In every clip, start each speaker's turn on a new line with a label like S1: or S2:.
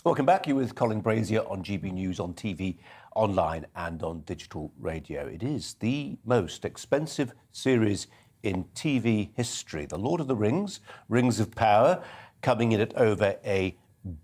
S1: Welcome back. You're with Colin Brazier on GB News, on TV, online and on digital radio. It is the most expensive series in TV history. The Lord of the Rings, Rings of Power, coming in at over $1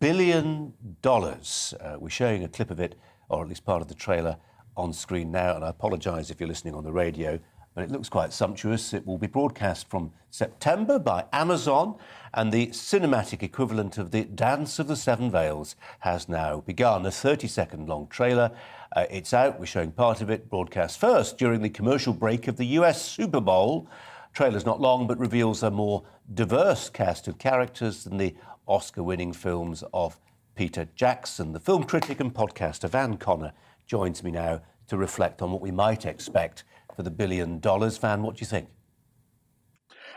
S1: billion. We're showing a clip of it, or at least part of the trailer, on screen now, and I apologise if you're listening on the radio, but it looks quite sumptuous. It will be broadcast from September by Amazon, and the cinematic equivalent of the Dance of the Seven Veils has now begun. A 30-second long trailer. It's out. We're showing part of it, broadcast first during the commercial break of the US Super Bowl. Trailer's not long, but reveals a more diverse cast of characters than the Oscar-winning films of Peter Jackson. The film critic and podcaster Van Connor joins me now to reflect on what we might expect for the $1 billion. Van, what do you think?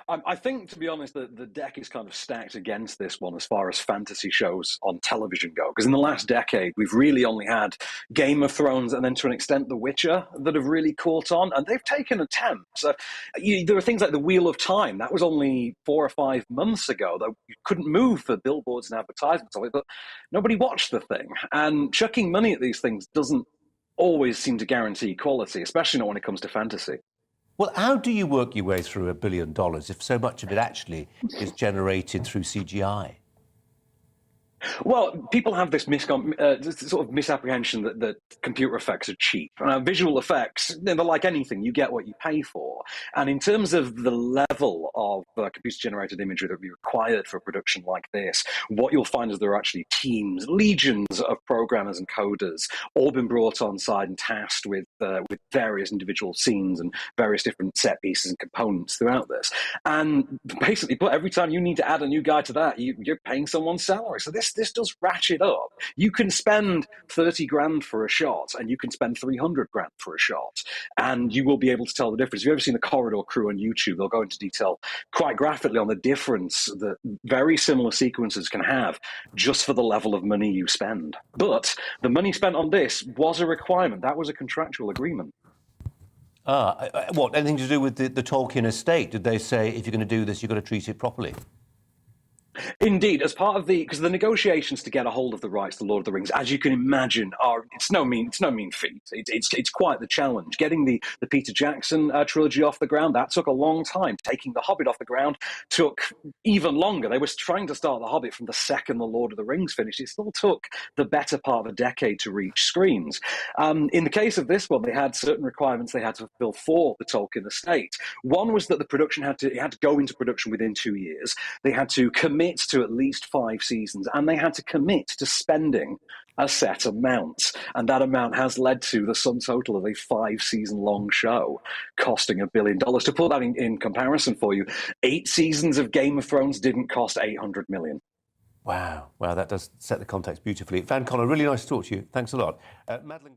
S2: I think, to be honest, the deck is kind of stacked against this one as far as fantasy shows on television go. Because in the last decade, we've really only had Game of Thrones and then, to an extent, The Witcher that have really caught on. And they've taken attempts. There are things like The Wheel of Time. That was only 4 or 5 months ago, though you couldn't move for billboards and advertisements of it. But nobody watched the thing. And chucking money at these things doesn't always seem to guarantee quality, especially not when it comes to fantasy.
S1: Well, how do you work your way through $1 billion if so much of it actually is generated through CGI?
S2: Well, people have this sort of misapprehension that computer effects are cheap. Visual effects, they're like anything. You get what you pay for. And in terms of the level of computer-generated imagery that would be required for a production like this, what you'll find is there are actually teams, legions of programmers and coders, all been brought on side and tasked with various individual scenes and various different set pieces and components throughout this. And basically, every time you need to add a new guy to that, you're paying someone's salary. So this does ratchet up. You can spend 30 grand for a shot and you can spend 300 grand for a shot, and you will be able to tell the difference. If you've ever seen the Corridor Crew on YouTube, they'll go into detail quite graphically on the difference that very similar sequences can have just for the level of money you spend. But the money spent on this was a requirement. That was a contractual agreement.
S1: What, anything to do with the Tolkien estate? Did they say, if you're going to do this, you've got to treat it properly?
S2: Indeed, as part of because the negotiations to get a hold of the rights to Lord of the Rings, as you can imagine, it's no mean feat. It's quite the challenge. Getting the Peter Jackson trilogy off the ground, that took a long time. Taking The Hobbit off the ground took even longer. They were trying to start The Hobbit from the second the Lord of the Rings finished. It still took the better part of a decade to reach screens. In the case of this one, they had certain requirements they had to fulfill for the Tolkien estate. One was that the production had to go into production within 2 years. They had to commit to at least 5 seasons, and they had to commit to spending a set amount, and that amount has led to the sum total of a 5-season-long show costing $1 billion. To put that in comparison for you, 8 seasons of Game of Thrones didn't cost $800 million.
S1: Wow, that does set the context beautifully. Van Connor, really nice to talk to you. Thanks a lot. Madeline